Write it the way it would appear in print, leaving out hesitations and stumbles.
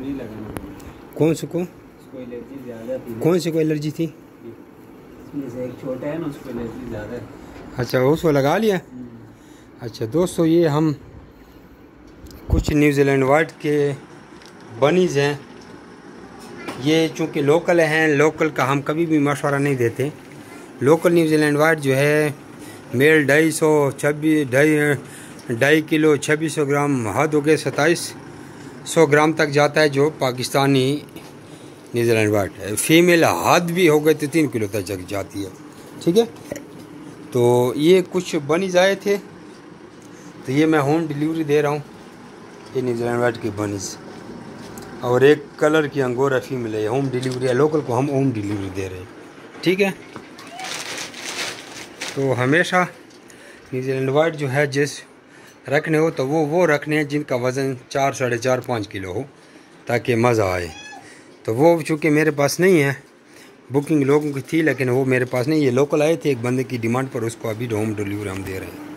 नहीं लगाना। कौन से को? उसको एलर्जी ज़्यादा थी। कौन से को एलर्जी थी? इसमें से एक छोटा है ना, उसको एलर्जी ज़्यादा है। अच्छा, उसको लगा लिया। अच्छा दोस्तों, ये हम कुछ न्यूजीलैंड वाइट के बनीज हैं। ये चूँकि लोकल हैं, लोकल का हम कभी भी मशवरा नहीं देते। लोकल न्यूजीलैंड वाइट जो है मेल 2.5 किलो 2600 ग्राम, हद हो गए 2700 ग्राम तक जाता है जो पाकिस्तानी न्यूजीलैंड वाइट है। फीमेल हद भी हो गए तो 3 किलो तक जाती है। ठीक है, तो ये कुछ बनीज आए थे, तो ये मैं होम डिलीवरी दे रहा हूँ। ये न्यूजीलैंड वाइट की बनीज और एक कलर की अंगोरा फीमेल है। होम डिलीवरी है, लोकल को हम होम डिलीवरी दे रहे हैं। ठीक है, तो हमेशा न्यूजीलैंड वाइट जो है जिस रखने हो तो वो रखने हैं जिनका वज़न 4, 4.5, 5 किलो हो, ताकि मज़ा आए। तो वो चूँकि मेरे पास नहीं है, बुकिंग लोगों की थी लेकिन वो मेरे पास नहीं। ये लोकल आए थे एक बंदे की डिमांड पर, उसको अभी होम डिलीवरी हम दे रहे हैं।